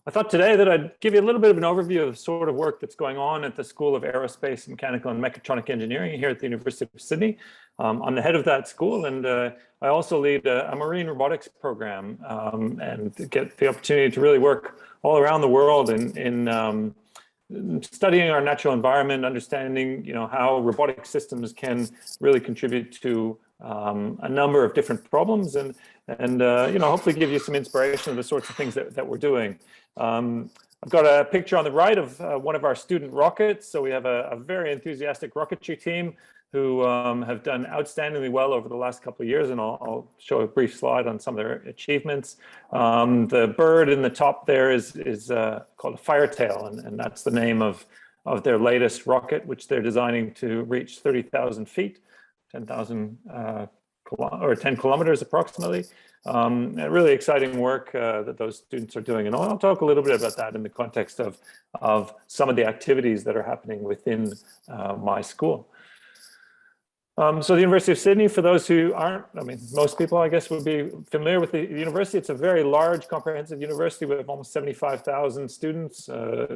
I thought today that I'd give you a little bit of an overview of the sort of work that's going on at the School of Aerospace, Mechanical and Mechatronic Engineering here at the University of Sydney. I'm the head of that school, and I also lead a marine robotics program and get the opportunity to really work all around the world in studying our natural environment, understanding how robotic systems can really contribute to a number of different problems, and hopefully give you some inspiration of the sorts of things that we're doing. I've got a picture on the right of one of our student rockets. So we have a very enthusiastic rocketry team who have done outstandingly well over the last couple of years, and I'll show a brief slide on some of their achievements. The bird in the top there is called a FIRETAIL, and that's the name of their latest rocket, which they're designing to reach 30,000 feet, 10,000 or 10 kilometers approximately. Really exciting work that those students are doing, and I'll talk a little bit about that in the context of some of the activities that are happening within my school. So the University of Sydney, for those who aren't, most people I guess would be familiar with the university. It's a very large, comprehensive university with almost 75,000 students,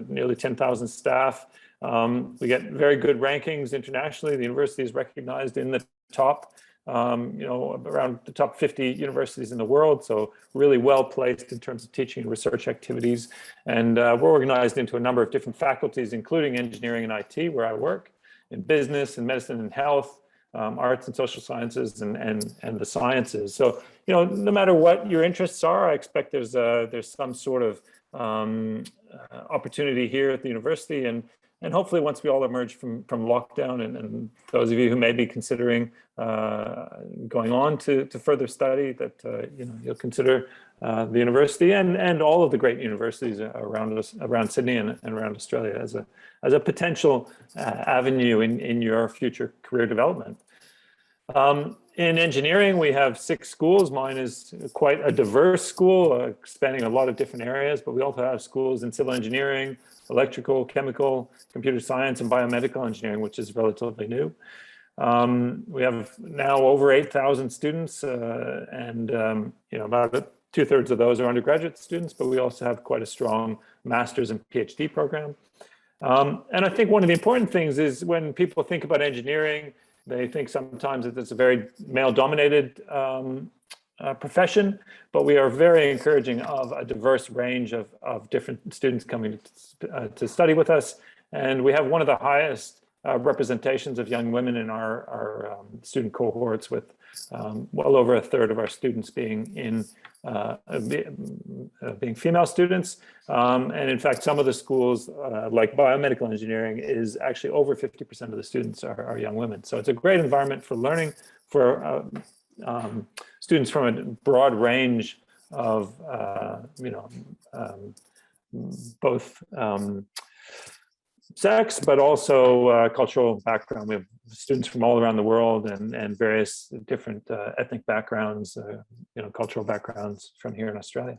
nearly 10,000 staff. We get very good rankings internationally. The university is recognized in the top, around the top 50 universities in the world. So really well placed in terms of teaching and research activities. And we're organized into a number of different faculties, including engineering and IT, where I work, in business and medicine and health, arts and social sciences, and the sciences. So, no matter what your interests are, I expect there's some sort of opportunity here at the university, and hopefully once we all emerge from lockdown, and those of you who may be considering going on to further study, that you'll consider the university and all of the great universities around Sydney and around Australia as a potential avenue in your future career development. In engineering, we have 6 schools. Mine is quite a diverse school, spanning a lot of different areas, but we also have schools in civil engineering, electrical, chemical, computer science, and biomedical engineering, which is relatively new. We have now over 8,000 students, and about 2/3 of those are undergraduate students, but we also have quite a strong master's and PhD program. And I think one of the important things is when people think about engineering, they think sometimes that it's a very male-dominated profession, but we are very encouraging of a diverse range of different students coming to study with us. And we have one of the highest representations of young women in our student cohorts, with well over 1/3 of our students being female students. And in fact, some of the schools, like biomedical engineering, is actually over 50% of the students are young women. So it's a great environment for learning for students from a broad range of, both sex, but also cultural background. We have students from all around the world and various different ethnic backgrounds, cultural backgrounds from here in Australia.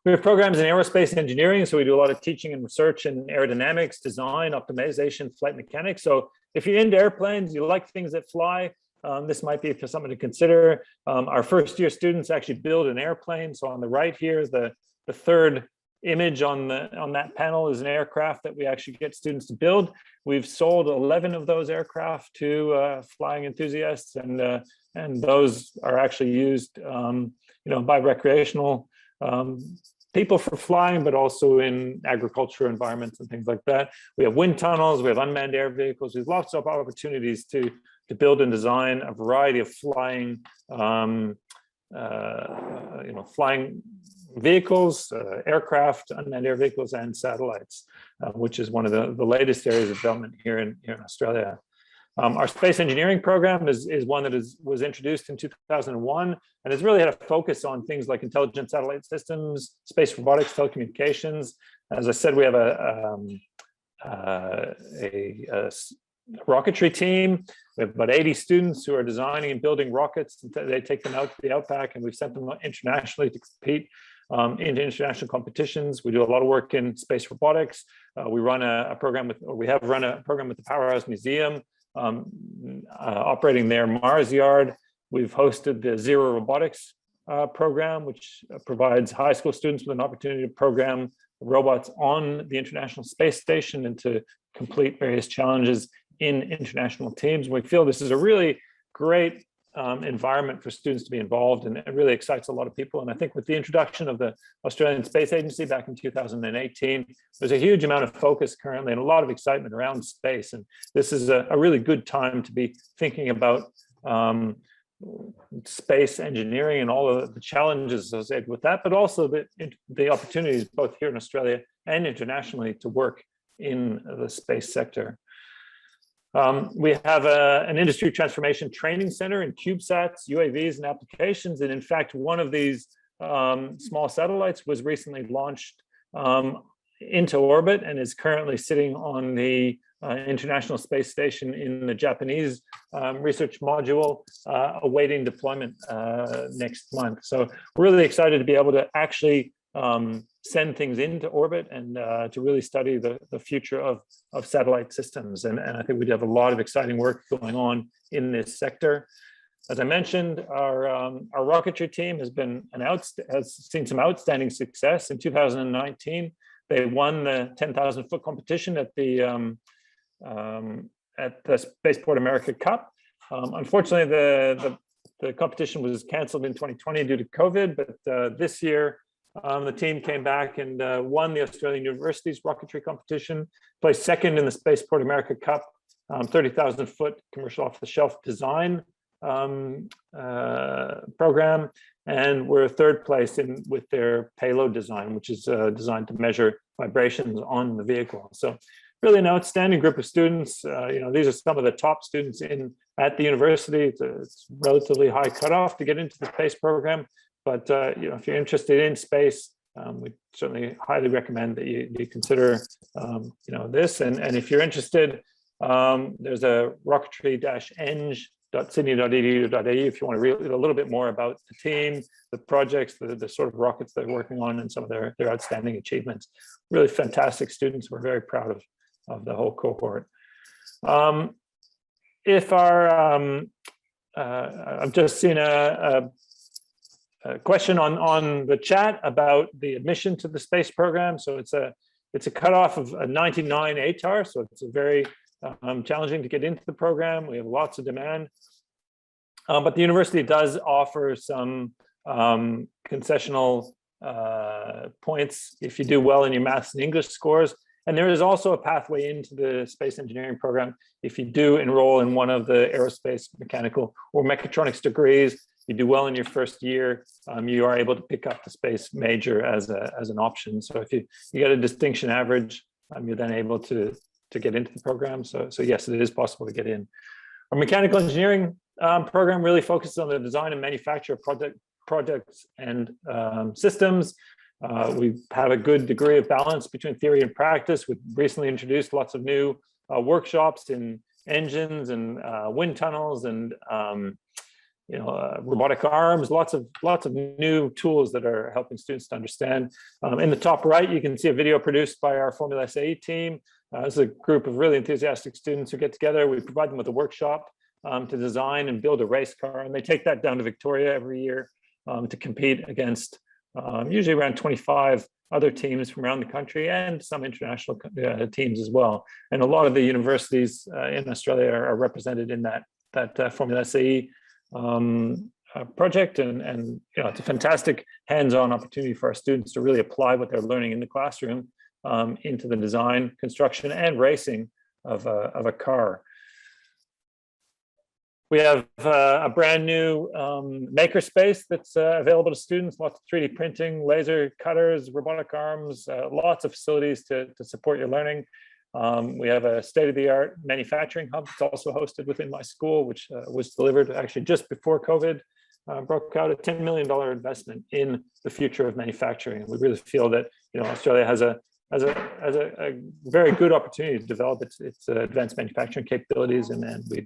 We have programs in aerospace engineering, so we do a lot of teaching and research in aerodynamics, design, optimization, flight mechanics. So if you're into airplanes, you like things that fly, this might be something to consider. Our first-year students actually build an airplane. So on the right here is the third image on that panel is an aircraft that we actually get students to build. We've sold 11 of those aircraft to flying enthusiasts, and those are actually used, by recreational people for flying, but also in agriculture environments and things like that. We have wind tunnels, we have unmanned air vehicles. There's lots of opportunities to build and design a variety of flying, flying vehicles, aircraft, unmanned air vehicles, and satellites, which is one of the latest areas of development here in Australia. Our space engineering program is one that was introduced in 2001, and has really had a focus on things like intelligent satellite systems, space robotics, telecommunications. As I said, we have a rocketry team. We have about 80 students who are designing and building rockets. They take them out to the outback, and we've sent them internationally to compete into international competitions. We do a lot of work in space robotics. We have run a program with the Powerhouse Museum, operating their Mars yard. We've hosted the Zero Robotics program, which provides high school students with an opportunity to program robots on the International Space Station and to complete various challenges in international teams. We feel this is a really great environment for students to be involved, and it really excites a lot of people. And I think with the introduction of the Australian Space Agency back in 2018, there's a huge amount of focus currently and a lot of excitement around space. And this is a really good time to be thinking about space engineering and all of the challenges associated with that, but also the opportunities both here in Australia and internationally to work in the space sector. We have an industry transformation training center in Cubesats, UAVs, and applications. And in fact, one of these small satellites was recently launched into orbit and is currently sitting on the International Space Station in the Japanese research module, awaiting deployment next month. So we're really excited to be able to actually send things into orbit and to really study the future of satellite systems. And I think we have a lot of exciting work going on in this sector. As I mentioned, our rocketry team has seen some outstanding success. In 2019, they won the 10,000 foot competition at the Spaceport America Cup. Unfortunately, the competition was canceled in 2020 due to COVID, but this year the team came back and won the Australian Universities rocketry competition, placed second in the Spaceport America Cup 30,000 foot commercial off-the-shelf design program, and we're third place with their payload design, which is designed to measure vibrations on the vehicle. So really an outstanding group of students. These are some of the top students at the university. It's relatively high cutoff to get into the space program, but if you're interested in space, we certainly highly recommend that you consider this. And if you're interested, there's a rocketry-eng.sydney.edu.au if you want to read a little bit more about the team, the projects, the sort of rockets they're working on, and some of their outstanding achievements. Really fantastic students. We're very proud of the whole cohort. I've just seen a question on the chat about the admission to the space program. So it's a cutoff of a 99 ATAR, so it's a very challenging to get into the program. We have lots of demand, but the university does offer some concessional points if you do well in your maths and English scores. And there is also a pathway into the space engineering program if you do enroll in one of the aerospace, mechanical, or mechatronics degrees. You do well in your first year, you are able to pick up the space major as an option. So if you get a distinction average, you're then able to get into the program. So yes, it is possible to get in. Our mechanical engineering program really focuses on the design and manufacture of projects and systems. We have a good degree of balance between theory and practice. We've recently introduced lots of new workshops in engines and wind tunnels and robotic arms, lots of new tools that are helping students to understand. In the top right, you can see a video produced by our Formula SAE team. This is a group of really enthusiastic students who get together. We provide them with a workshop to design and build a race car, and they take that down to Victoria every year to compete against usually around 25 other teams from around the country and some international teams as well. And a lot of the universities in Australia are represented in that Formula SAE project, and it's a fantastic hands-on opportunity for our students to really apply what they're learning in the classroom into the design, construction, and racing of a car. We have a brand new makerspace that's available to students, lots of 3D printing, laser cutters, robotic arms, lots of facilities to support your learning. We have a state-of-the-art manufacturing hub that's also hosted within my school, which was delivered actually just before COVID broke out, a $10 million investment in the future of manufacturing. And we really feel that Australia has a very good opportunity to develop its advanced manufacturing capabilities, and we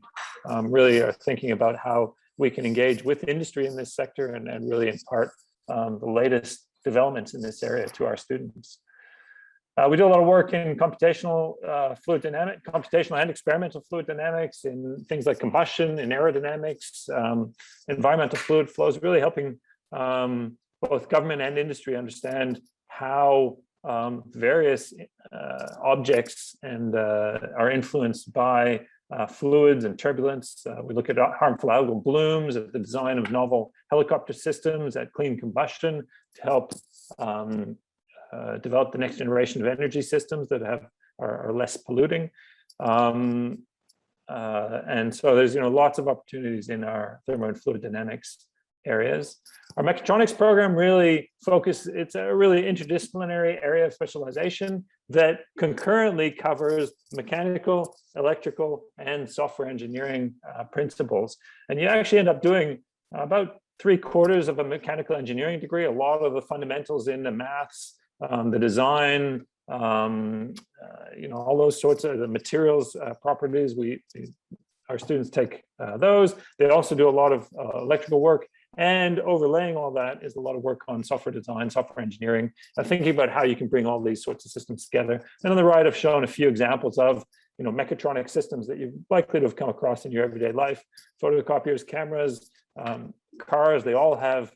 really are thinking about how we can engage with industry in this sector and really impart the latest developments in this area to our students. We do a lot of work in computational computational and experimental fluid dynamics, in things like combustion and aerodynamics, environmental fluid flows, really helping both government and industry understand how various objects and are influenced by fluids and turbulence. We look at harmful algal blooms, at the design of novel helicopter systems, at clean combustion to help develop the next generation of energy systems that are less polluting. And so there's lots of opportunities in our thermo and fluid dynamics areas. Our mechatronics program really it's a really interdisciplinary area of specialization that concurrently covers mechanical, electrical, and software engineering principles. And you actually end up doing about 3/4 of a mechanical engineering degree, a lot of the fundamentals in the maths, the design, all those sorts of the materials properties. Our students take those. They also do a lot of electrical work, and overlaying all that is a lot of work on software design, software engineering, thinking about how you can bring all these sorts of systems together. And on the right, I've shown a few examples of mechatronic systems that you're likely to have come across in your everyday life: photocopiers, cameras, cars. They all have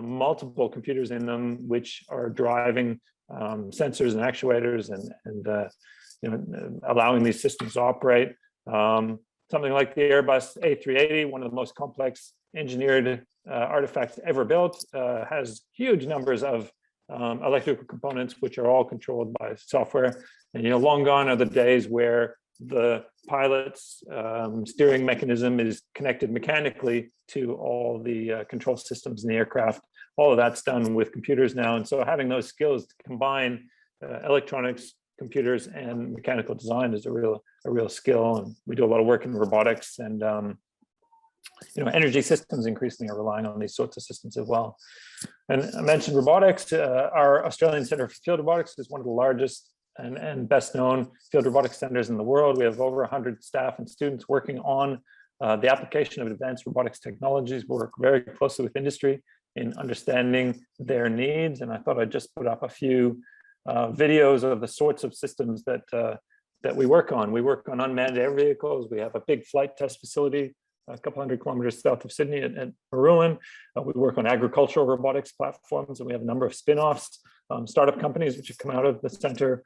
multiple computers in them, which are driving sensors and actuators and allowing these systems to operate. Something like the Airbus A380, one of the most complex engineered artifacts ever built, has huge numbers of electrical components, which are all controlled by software. And long gone are the days where the pilot's steering mechanism is connected mechanically to all the control systems in the aircraft. All of that's done with computers now. And so having those skills to combine electronics, computers, and mechanical design is a real skill. And we do a lot of work in robotics, and energy systems increasingly are relying on these sorts of systems as well. And I mentioned robotics. Our Australian Centre for Field Robotics is one of the largest and best known field robotics centers in the world. We have over 100 staff and students working on the application of advanced robotics technologies. We work very closely with industry in understanding their needs. And I thought I'd just put up a few videos of the sorts of systems that we work on. We work on unmanned air vehicles. We have a big flight test facility a couple hundred kilometers south of Sydney at Marulan. We work on agricultural robotics platforms, and we have a number of spin-offs, startup companies which have come out of the center,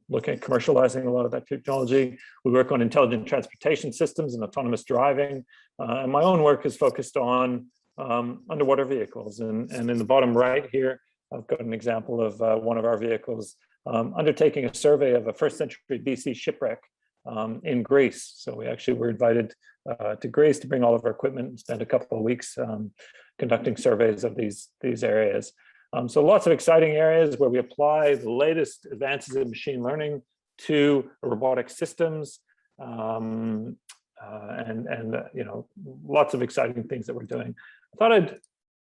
looking at commercializing a lot of that technology. We work on intelligent transportation systems and autonomous driving. And my own work is focused on underwater vehicles. And in the bottom right here, I've got an example of one of our vehicles undertaking a survey of a first century BC shipwreck in Greece. So we actually were invited to Greece to bring all of our equipment and spend a couple of weeks conducting surveys of these areas. So lots of exciting areas where we apply the latest advances in machine learning to robotic systems, and lots of exciting things that we're doing. I thought I'd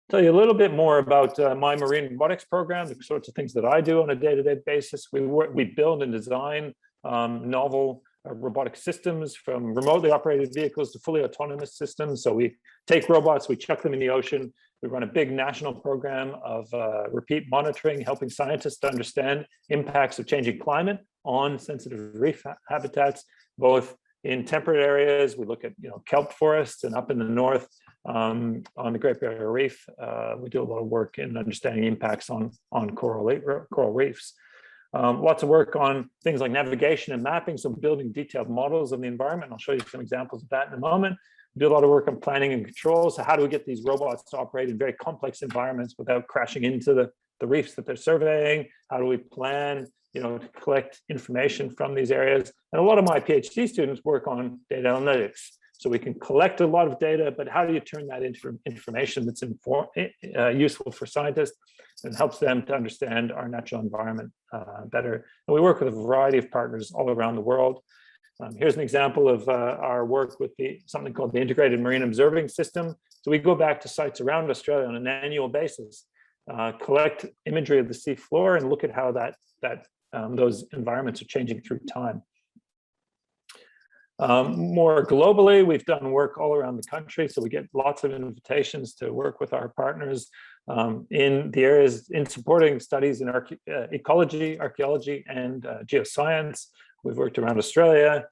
tell you a little bit more about my marine robotics program, the sorts of things that I do on a day-to-day basis. We build and design novel robotic systems, from remotely operated vehicles to fully autonomous systems. So we take robots, we chuck them in the ocean. We run a big national program of repeat monitoring, helping scientists to understand impacts of changing climate on sensitive reef habitats, both in temperate areas. We look at kelp forests, and up in the north on the Great Barrier Reef, we do a lot of work in understanding impacts on coral reefs. Lots of work on things like navigation and mapping, so building detailed models of the environment. I'll show you some examples of that in a moment. We do a lot of work on planning and control. So how do we get these robots to operate in very complex environments without crashing into the reefs that they're surveying? How do we plan, to collect information from these areas? And a lot of my PhD students work on data analytics. So we can collect a lot of data, but how do you turn that into information that's useful for scientists and helps them to understand our natural environment better? And we work with a variety of partners all around the world. Here's an example of our work with something called the Integrated Marine Observing System. So we go back to sites around Australia on an annual basis, collect imagery of the sea floor, and look at how those environments are changing through time. More globally, we've done work all around the country, so we get lots of invitations to work with our partners in the areas in supporting studies in ecology, archaeology, and geoscience. We've worked around Australia,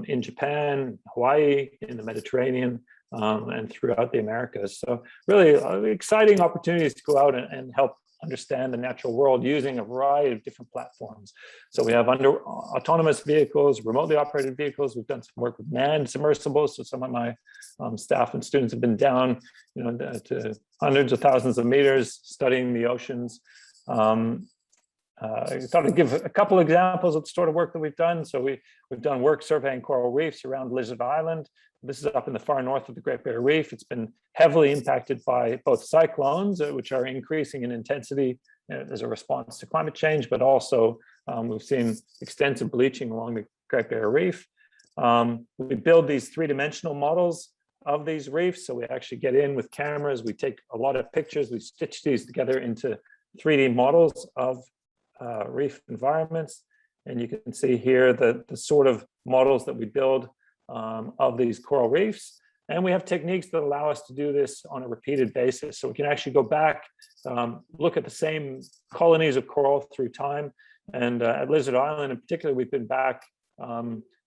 in Japan, Hawaii, in the Mediterranean, and throughout the Americas. So really exciting opportunities to go out and help understand the natural world using a variety of different platforms. So we have autonomous vehicles, remotely operated vehicles. We've done some work with manned submersibles. So some of my staff and students have been down, to hundreds of thousands of meters studying the oceans. I thought I'd give a couple examples of the sort of work that we've done. So we've done work surveying coral reefs around Lizard Island. This is up in the far north of the Great Barrier Reef. It's been heavily impacted by both cyclones, which are increasing in intensity as a response to climate change, but also we've seen extensive bleaching along the Great Barrier Reef. We build these three-dimensional models of these reefs. So we actually get in with cameras. We take a lot of pictures. We stitch these together into 3D models of reef environments. And you can see here the sort of models that we build of these coral reefs. And we have techniques that allow us to do this on a repeated basis. So we can actually go back, look at the same colonies of coral through time. And at Lizard Island in particular, we've been back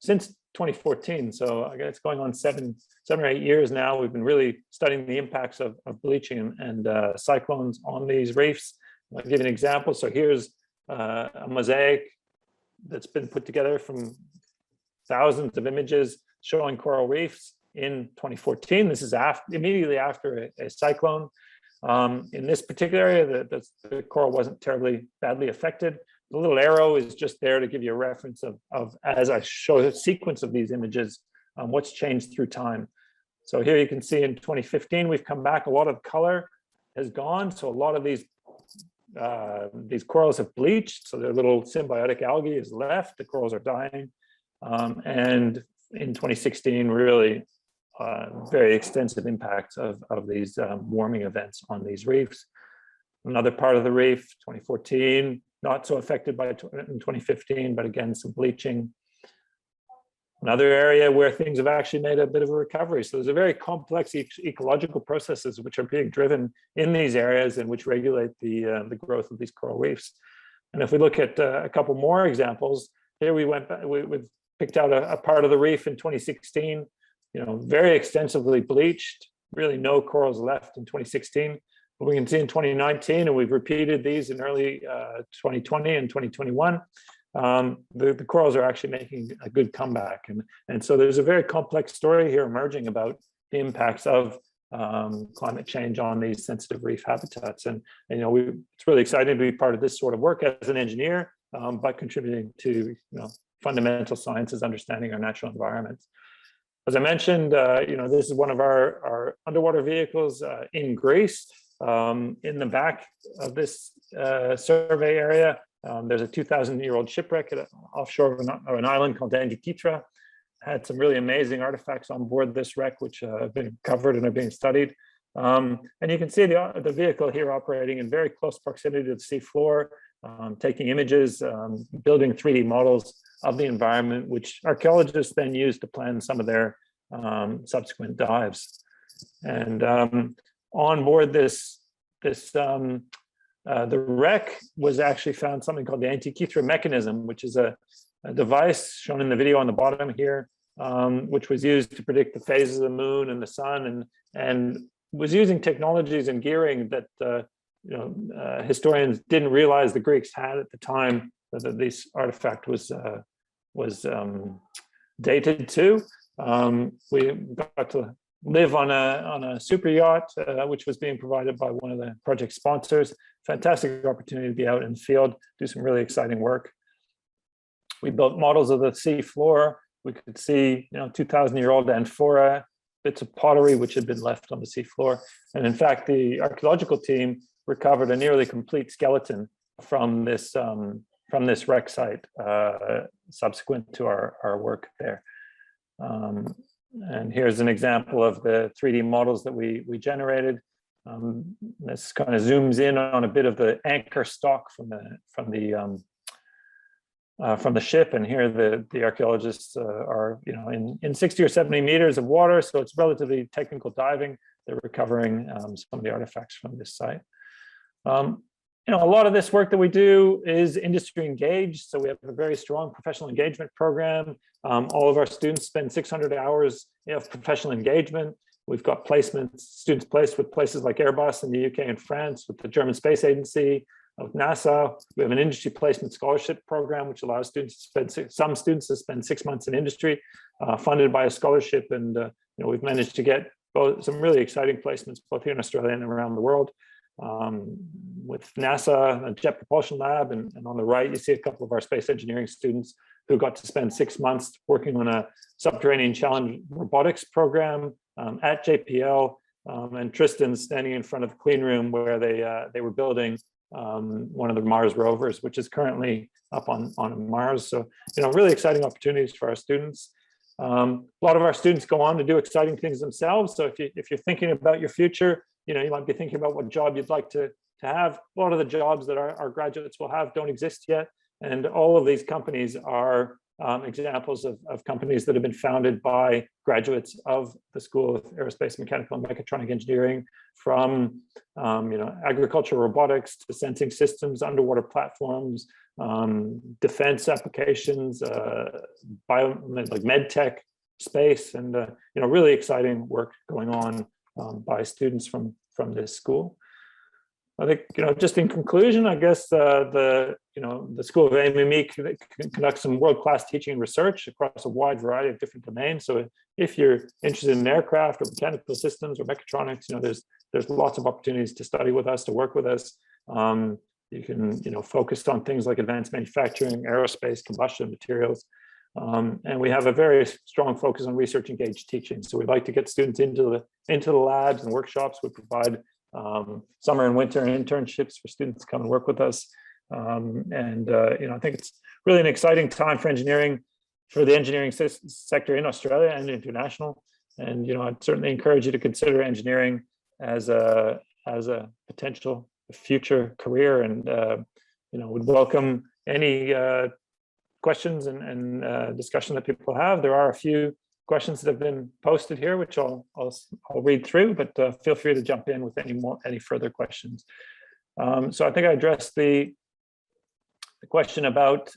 since 2014. So I guess it's going on seven or 8 years now. We've been really studying the impacts of bleaching and cyclones on these reefs. I'll give you an example. So here's a mosaic that's been put together from thousands of images showing coral reefs in 2014. This is immediately after a cyclone. In this particular area, the coral wasn't terribly badly affected. The little arrow is just there to give you a reference of as I show a sequence of these images, what's changed through time. So here you can see in 2015, we've come back, a lot of color has gone. So a lot of these corals have bleached. So their little symbiotic algae is left, the corals are dying. And in 2016, really very extensive impacts of these warming events on these reefs. Another part of the reef, 2014, not so affected by in 2015, but again, some bleaching. Another area where things have actually made a bit of a recovery. So there's a very complex ecological processes which are being driven in these areas and which regulate the growth of these coral reefs. And if we look at a couple more examples, here we picked out a part of the reef in 2016, very extensively bleached, really no corals left in 2016. But we can see in 2019, and we've repeated these in early 2020 and 2021, the corals are actually making a good comeback. And so there's a very complex story here emerging about the impacts of climate change on these sensitive reef habitats. And it's really exciting to be part of this sort of work as an engineer, but contributing to fundamental sciences, understanding our natural environments. As I mentioned, this is one of our underwater vehicles in Greece. In the back of this survey area, there's a 2,000-year-old shipwreck offshore of an island called Antikythera. Had some really amazing artifacts on board this wreck, which have been covered and are being studied. And you can see the vehicle here operating in very close proximity to the seafloor, taking images, building 3D models of the environment, which archaeologists then use to plan some of their subsequent dives. And on board the wreck was actually found something called the Antikythera mechanism, which is a device shown in the video on the bottom here, which was used to predict the phases of the moon and the sun, and was using technologies and gearing that historians didn't realize the Greeks had at the time that this artifact was dated to. We got to live on a super yacht, which was being provided by one of the project sponsors. Fantastic opportunity to be out in the field, do some really exciting work. We built models of the sea floor. We could see, 2,000-year-old amphora, bits of pottery which had been left on the sea floor. And in fact, the archaeological team recovered a nearly complete skeleton from this wreck site subsequent to our work there. And here's an example of the 3D models that we generated. This kind of zooms in on a bit of the anchor stock from the ship, and here the archaeologists are in 60 or 70 meters of water, so it's relatively technical diving. They're recovering some of the artifacts from this site. A lot of this work that we do is industry engaged, so we have a very strong professional engagement program. All of our students spend 600 hours of professional engagement. We've got placements, students placed with places like Airbus in the UK and France, with the German Space Agency, with NASA. We have an industry placement scholarship program, which allows students to spend some students to spend 6 months in industry, funded by a scholarship. And we've managed to get some really exciting placements both here in Australia and around the world. With NASA, a Jet Propulsion Lab, and on the right, you see a couple of our space engineering students who got to spend 6 months working on a subterranean challenge robotics program at JPL, and Tristan standing in front of the clean room where they were building one of the Mars rovers, which is currently up on Mars. So, really exciting opportunities for our students. A lot of our students go on to do exciting things themselves. So if you're thinking about your future, you might be thinking about what job you'd like to have. A lot of the jobs that our graduates will have don't exist yet. And all of these companies are examples of companies that have been founded by graduates of the School of Aerospace, Mechanical and Mechatronic Engineering, from agricultural robotics to sensing systems, underwater platforms, defense applications, like med tech, space, and really exciting work going on by students from this school. I think, just in conclusion, I guess the School of AMME conducts some world-class teaching and research across a wide variety of different domains. So if you're interested in aircraft or mechanical systems or mechatronics, there's lots of opportunities to study with us, to work with us. You can focus on things like advanced manufacturing, aerospace, combustion materials. And we have a very strong focus on research engaged teaching. So we'd like to get students into the labs and workshops. We provide summer and winter internships for students to come and work with us. I think it's really an exciting time for engineering, for the engineering sector in Australia and international. And I'd certainly encourage you to consider engineering as a potential future career. And would welcome any questions and discussion that people have. There are a few questions that have been posted here, which I'll read through, but feel free to jump in with any further questions. So I think I addressed the question about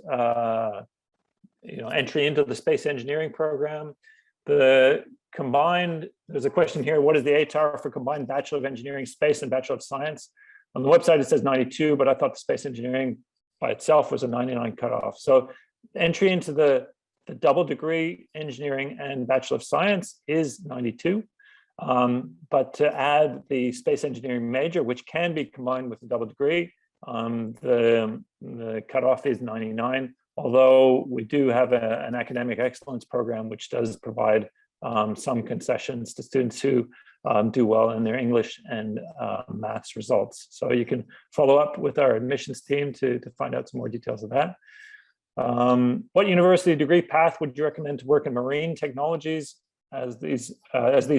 entry into the space engineering program. There's a question here: what is the ATAR for combined Bachelor of Engineering Space and Bachelor of Science? On the website it says 92, but I thought the space engineering by itself was a 99 cutoff. So entry into the double degree engineering and Bachelor of Science is 92. But to add the space engineering major, which can be combined with a double degree, the cutoff is 99, although we do have an academic excellence program, which does provide some concessions to students who do well in their English and maths results. So you can follow up with our admissions team to find out some more details of that. What university degree path would you recommend to work in marine technologies, as these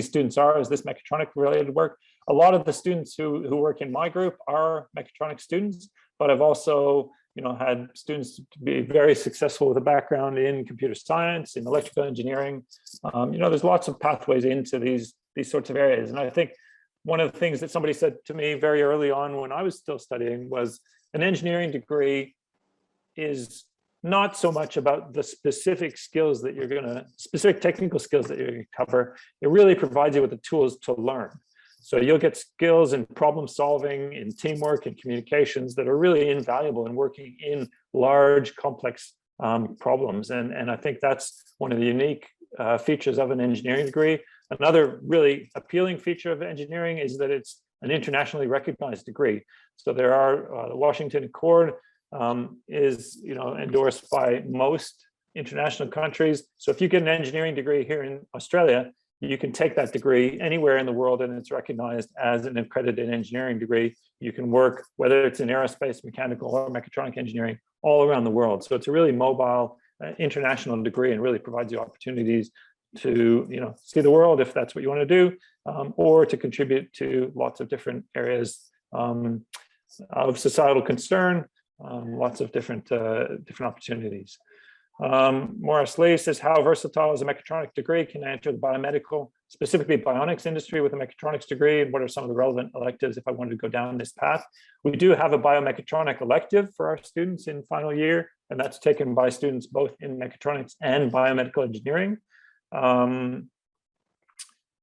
students are? Is this mechatronic related work? A lot of the students who work in my group are mechatronic students, but I've also had students be very successful with a background in computer science, in electrical engineering. There's lots of pathways into these sorts of areas. And I think one of the things that somebody said to me very early on when I was still studying was an engineering degree is not so much about the specific skills that specific technical skills that you're going to cover. It really provides you with the tools to learn. So you'll get skills in problem solving, in teamwork, and communications that are really invaluable in working in large, complex problems. And I think that's one of the unique features of an engineering degree. Another really appealing feature of engineering is that it's an internationally recognized degree. So there are the Washington Accord is endorsed by most international countries. So if you get an engineering degree here in Australia, you can take that degree anywhere in the world and it's recognized as an accredited engineering degree. You can work, whether it's in aerospace, mechanical, or mechatronic engineering, all around the world. So it's a really mobile international degree and really provides you opportunities to see the world if that's what you want to do, or to contribute to lots of different areas of societal concern, lots of different opportunities. Morris Lee says, how versatile is a mechatronic degree? Can I enter the biomedical, specifically bionics industry with a mechatronics degree? And what are some of the relevant electives if I wanted to go down this path? We do have a biomechatronic elective for our students in final year, and that's taken by students both in mechatronics and biomedical engineering.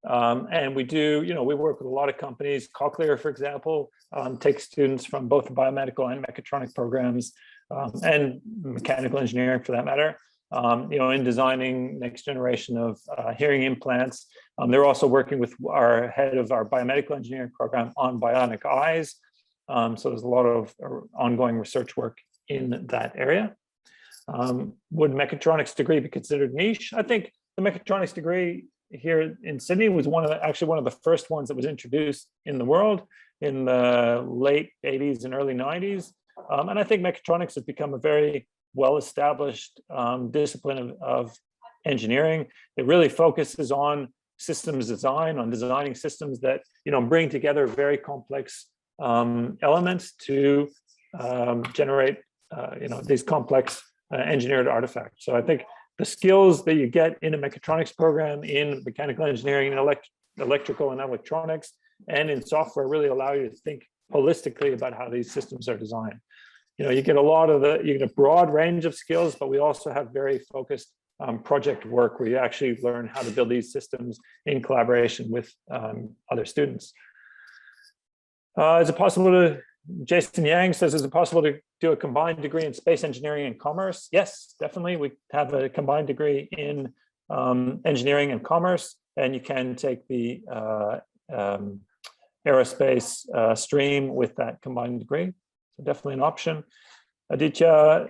And we do, we work with a lot of companies. Cochlear, for example, takes students from both the biomedical and mechatronic programs, and mechanical engineering for that matter, in designing next generation of hearing implants. They're also working with our head of our biomedical engineering program on bionic eyes. So there's a lot of ongoing research work in that area. Would mechatronics degree be considered niche? I think the mechatronics degree here in Sydney was actually one of the first ones that was introduced in the world in the late 80s and early 90s. And I think mechatronics has become a very well-established discipline of engineering. It really focuses on systems design, on designing systems that bring together very complex elements to generate these complex engineered artifacts. So I think the skills that you get in a mechatronics program, in mechanical engineering, in electrical and electronics, and in software really allow you to think holistically about how these systems are designed. You get you get a broad range of skills, but we also have very focused project work where you actually learn how to build these systems in collaboration with other students. Is it possible to, Jason Yang says, is it possible to do a combined degree in space engineering and commerce? Yes, definitely. We have a combined degree in engineering and commerce, and you can take the aerospace stream with that combined degree. So definitely an option. Aditya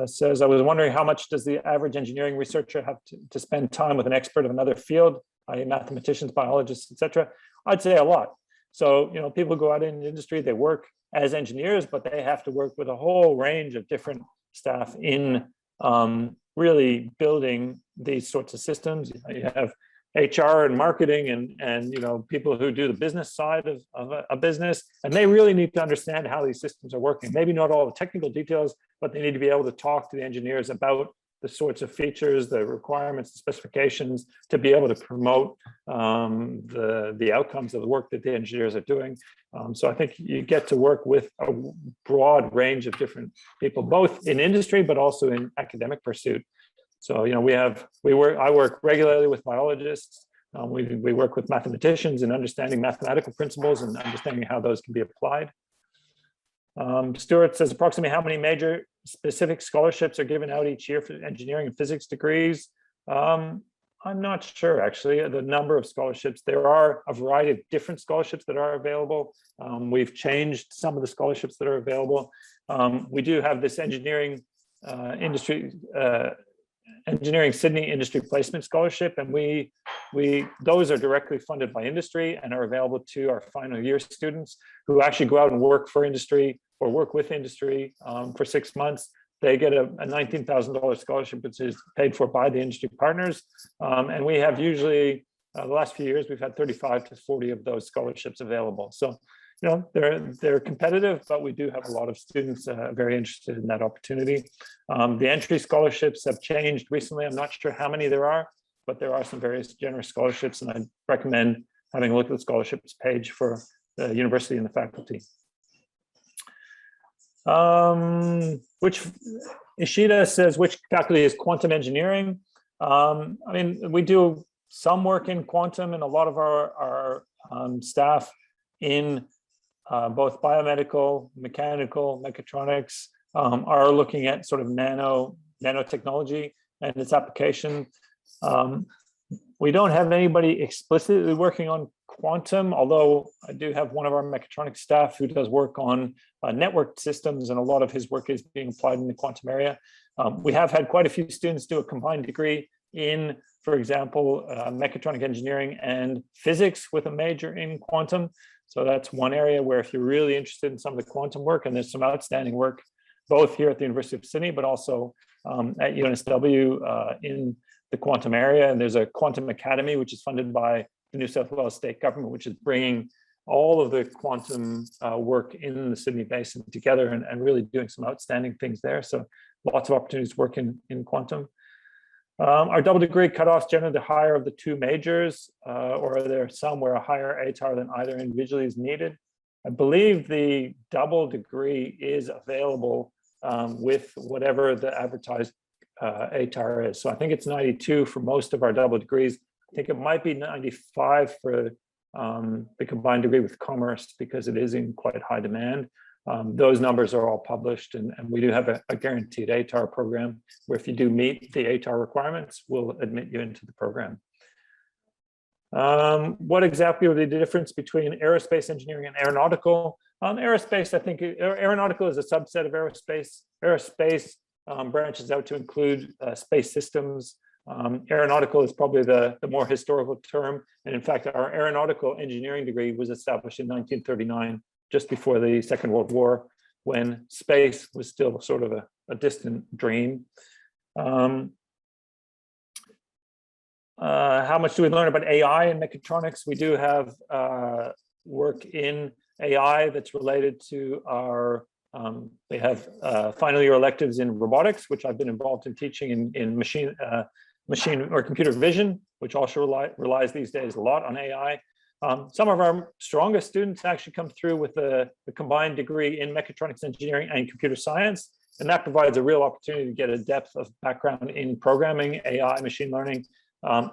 says, I was wondering how much does the average engineering researcher have to spend time with an expert of another field, i.e. mathematicians, biologists, etc.? I'd say a lot. So, people go out in the industry, they work as engineers, but they have to work with a whole range of different staff in really building these sorts of systems. You have HR and marketing and people who do the business side of a business, and they really need to understand how these systems are working. Maybe not all the technical details, but they need to be able to talk to the engineers about the sorts of features, the requirements, the specifications, to be able to promote the outcomes of the work that the engineers are doing. So I think you get to work with a broad range of different people, both in industry, but also in academic pursuit. So, I work regularly with biologists. We work with mathematicians in understanding mathematical principles and understanding how those can be applied. Stuart says, approximately how many major specific scholarships are given out each year for engineering and physics degrees? I'm not sure, actually, the number of scholarships. There are a variety of different scholarships that are available. We've changed some of the scholarships that are available. We do have this engineering Sydney Industry Placement Scholarship, and those are directly funded by industry and are available to our final year students who actually go out and work for industry or work with industry for 6 months. They get a $19,000 scholarship, which is paid for by the industry partners. And we have usually, the last few years, we've had 35 to 40 of those scholarships available. So, they're competitive, but we do have a lot of students very interested in that opportunity. The entry scholarships have changed recently. I'm not sure how many there are, but there are some various generous scholarships, and I recommend having a look at the scholarships page for the university and the faculty. Which Ishida says, which faculty is quantum engineering? We do some work in quantum, and a lot of our staff in both biomedical, mechanical, mechatronics are looking at sort of nanotechnology and its application. We don't have anybody explicitly working on quantum, although I do have one of our mechatronics staff who does work on network systems, and a lot of his work is being applied in the quantum area. We have had quite a few students do a combined degree in, for example, mechatronic engineering and physics with a major in quantum. So that's one area where if you're really interested in some of the quantum work, and there's some outstanding work both here at the University of Sydney, but also at UNSW in the quantum area. And there's a quantum academy, which is funded by the New South Wales state government, which is bringing all of the quantum work in the Sydney Basin together and really doing some outstanding things there. So lots of opportunities to work in quantum. Our double degree cutoffs generally the higher of the two majors, or are there some where a higher ATAR than either individually is needed? I believe the double degree is available with whatever the advertised ATAR is. So I think it's 92 for most of our double degrees. think it might be 95 for the combined degree with commerce because it is in quite high demand. Those numbers are all published, and we do have a guaranteed ATAR program where if you do meet the ATAR requirements, we'll admit you into the program. What exactly would be the difference between aerospace engineering and aeronautical? Aerospace, I think, aeronautical is a subset of aerospace. Aerospace branches out to include space systems. Aeronautical is probably the more historical term. And in fact, our aeronautical engineering degree was established in 1939, just before the Second World War, when space was still sort of a distant dream. How much do we learn about AI and mechatronics? We do have work in AI that's related to our, we have final year electives in robotics, which I've been involved in teaching in machine or computer vision, which also relies these days a lot on AI. Some of our strongest students actually come through with the combined degree in mechatronics engineering and computer science, and that provides a real opportunity to get a depth of background in programming, AI, machine learning,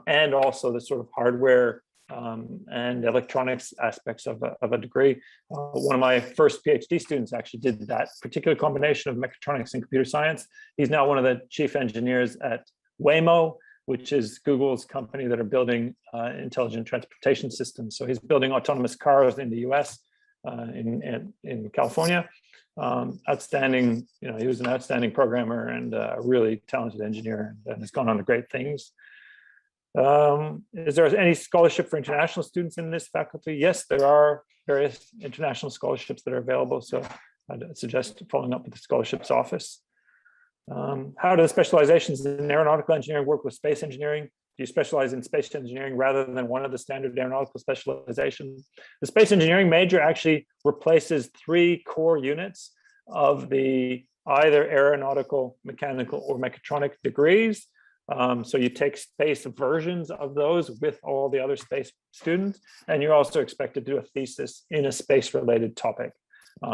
and also the sort of hardware and electronics aspects of a degree. One of my first PhD students actually did that particular combination of mechatronics and computer science. He's now one of the chief engineers at Waymo, which is Google's company that are building intelligent transportation systems. So he's building autonomous cars in the US, in California. Outstanding, he was an outstanding programmer and a really talented engineer, and has gone on to great things. Is there any scholarship for international students in this faculty? Yes, there are various international scholarships that are available. So I'd suggest following up with the scholarships office. How do the specializations in aeronautical engineering work with space engineering? Do you specialize in space engineering rather than one of the standard aeronautical specializations? The space engineering major actually replaces 3 core units of the either aeronautical, mechanical, or mechatronic degrees. So you take space versions of those with all the other space students, and you're also expected to do a thesis in a space-related topic.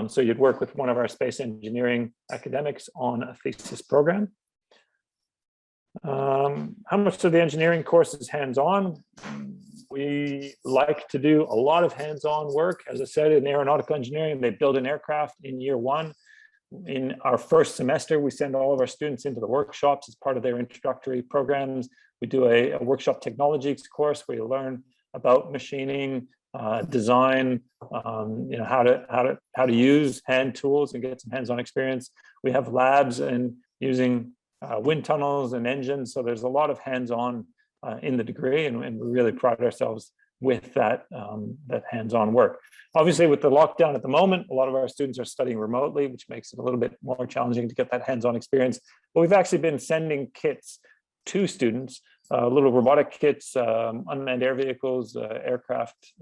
So you'd work with one of our space engineering academics on a thesis program. How much of the engineering course is hands-on? We like to do a lot of hands-on work. As I said, in aeronautical engineering, they build an aircraft in year 1. In our first semester, we send all of our students into the workshops as part of their introductory programs. We do a workshop technologies course where you learn about machining, design, how to use hand tools and get some hands-on experience. We have labs and using wind tunnels and engines. So there's a lot of hands-on in the degree, and we really pride ourselves with that hands-on work. Obviously, with the lockdown at the moment, a lot of our students are studying remotely, which makes it a little bit more challenging to get that hands-on experience. But we've actually been sending kits to students, little robotic kits, unmanned air vehicles, aircraft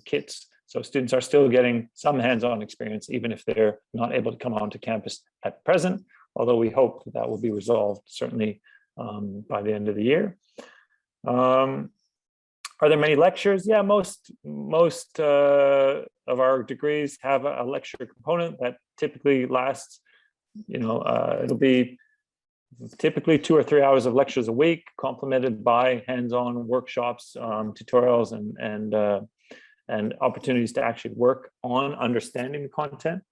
kits. So students are still getting some hands-on experience, even if they're not able to come onto campus at present, although we hope that will be resolved certainly by the end of the year. Are there many lectures? Yeah, most of our degrees have a lecture component that typically lasts, it'll be typically 2 or 3 hours of lectures a week, complemented by hands-on workshops, tutorials, and opportunities to actually work on understanding the content.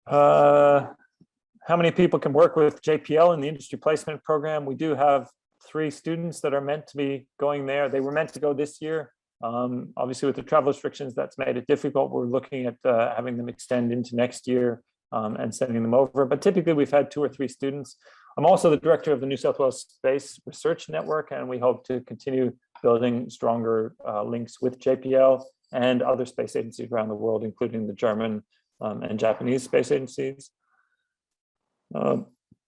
How many people can work with JPL in the industry placement program? We do have 3 students that are meant to be going there. They were meant to go this year. Obviously, with the travel restrictions, that's made it difficult. We're looking at having them extend into next year and sending them over. But typically, we've had 2 or 3 students. I'm also the director of the New South Wales Space Research Network, and we hope to continue building stronger links with JPL and other space agencies around the world, including the German and Japanese space agencies.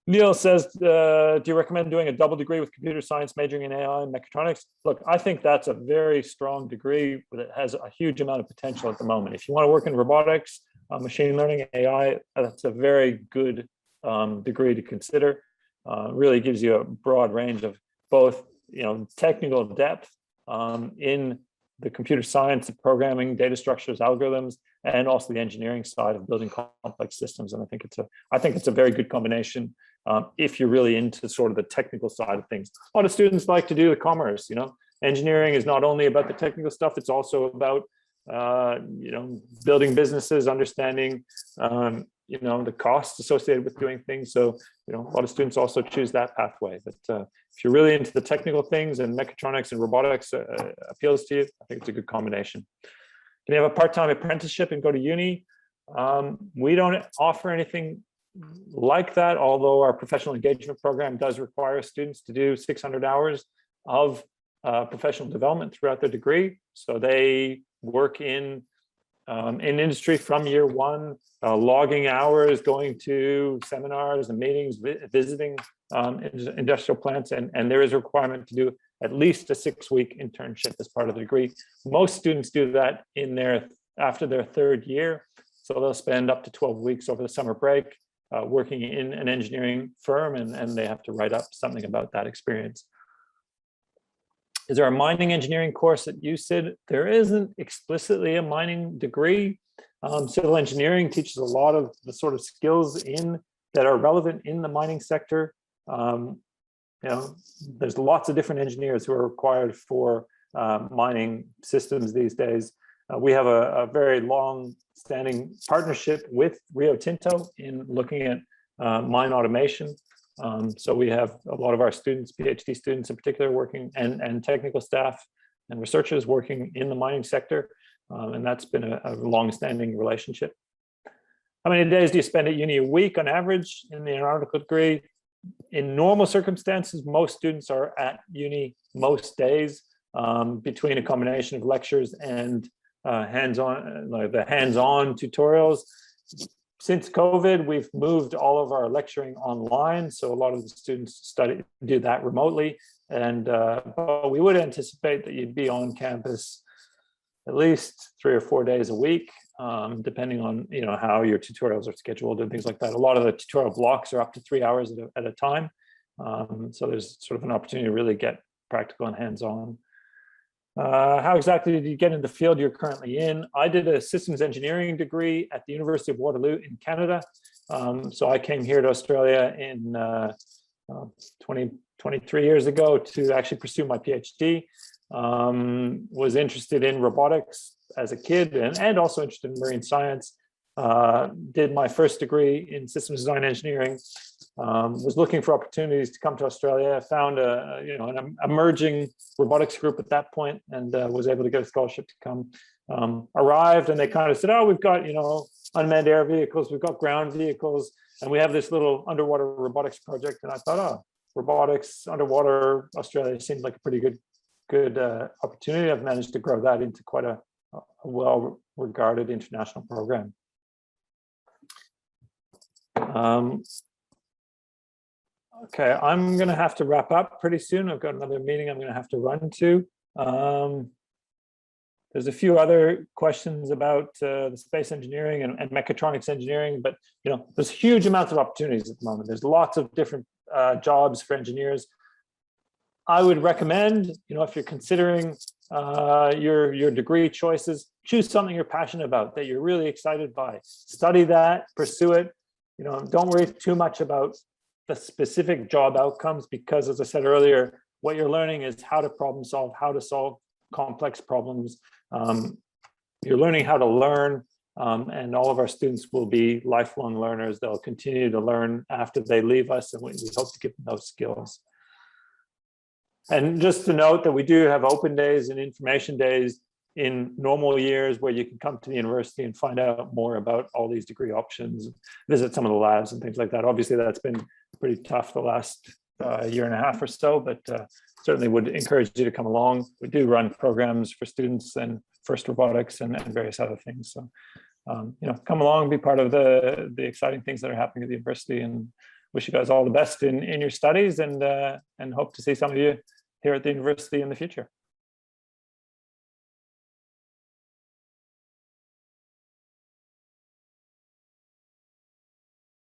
Neil says, do you recommend doing a double degree with computer science majoring in AI and mechatronics? Look, I think that's a very strong degree that has a huge amount of potential at the moment. If you want to work in robotics, machine learning, AI, that's a very good degree to consider. Really gives you a broad range of both, technical depth in the computer science, the programming, data structures, algorithms, and also the engineering side of building complex systems. And I think it's a very good combination. if you're really into sort of the technical side of things. A lot of students like to do the commerce, engineering is not only about the technical stuff, it's also about, building businesses, understanding, the costs associated with doing things. So, a lot of students also choose that pathway. But if you're really into the technical things and mechatronics and robotics appeals to you, I think it's a good combination. Can you have a part-time apprenticeship and go to uni? We don't offer anything like that, although our professional engagement program does require students to do 600 hours of professional development throughout their degree. So they work in industry from year one, logging hours, going to seminars and meetings, visiting industrial plants, and there is a requirement to do at least a 6-week internship as part of the degree. Most students do that after their 3rd year, so they'll spend up to 12 weeks over the summer break working in an engineering firm, and they have to write up something about that experience. Is there a mining engineering course at UCID? There isn't explicitly a mining degree. Civil engineering teaches a lot of the sort of skills that are relevant in the mining sector. There's lots of different engineers who are required for mining systems these days. We have a very long-standing partnership with Rio Tinto in looking at mine automation. So we have a lot of our students, PhD students in particular, working and technical staff and researchers working in the mining sector. And that's been a long-standing relationship. How many days do you spend at uni a week on average in the aeronautical degree? In normal circumstances, most students are at uni most days, between a combination of lectures and the hands-on tutorials. Since COVID, we've moved all of our lecturing online, so a lot of the students do that remotely, and but we would anticipate that you'd be on campus at least 3 or 4 days a week, depending on how your tutorials are scheduled and things like that. A lot of the tutorial blocks are up to 3 hours at a time, so there's sort of an opportunity to really get practical and hands-on. How exactly did you get in the field you're currently in? I did a systems engineering degree at the University of Waterloo in Canada. So I came here to Australia in 23 years ago to actually pursue my PhD. Was interested in robotics as a kid and also interested in marine science. Did my first degree in systems design engineering. Was looking for opportunities to come to Australia. Found an emerging robotics group at that point, and was able to get a scholarship to come. Arrived, and they kind of said, "Oh, we've got unmanned air vehicles, we've got ground vehicles, and we have this little underwater robotics project." And I thought, "Oh, robotics underwater, Australia seemed like a pretty good opportunity." I've managed to grow that into quite a well-regarded international program. Okay, I'm going to have to wrap up pretty soon. I've got another meeting I'm going to have to run to. There's a few other questions about the space engineering and mechatronics engineering, but there's huge amounts of opportunities at the moment. There's lots of different jobs for engineers. I would recommend, if you're considering your degree choices, choose something you're passionate about, that you're really excited by. Study that, pursue it. Don't worry too much about the specific job outcomes, because as I said earlier, what you're learning is how to problem solve, how to solve complex problems. You're learning how to learn, and all of our students will be lifelong learners. They'll continue to learn after they leave us, and we hope to give them those skills. And just to note that we do have open days and information days in normal years where you can come to the university and find out more about all these degree options, visit some of the labs and things like that. Obviously, that's been pretty tough the last year and a half or so, but certainly would encourage you to come along. We do run programs for students and FIRST robotics and various other things. So, come along, be part of the exciting things that are happening at the university, and wish you guys all the best in your studies, and hope to see some of you here at the university in the future.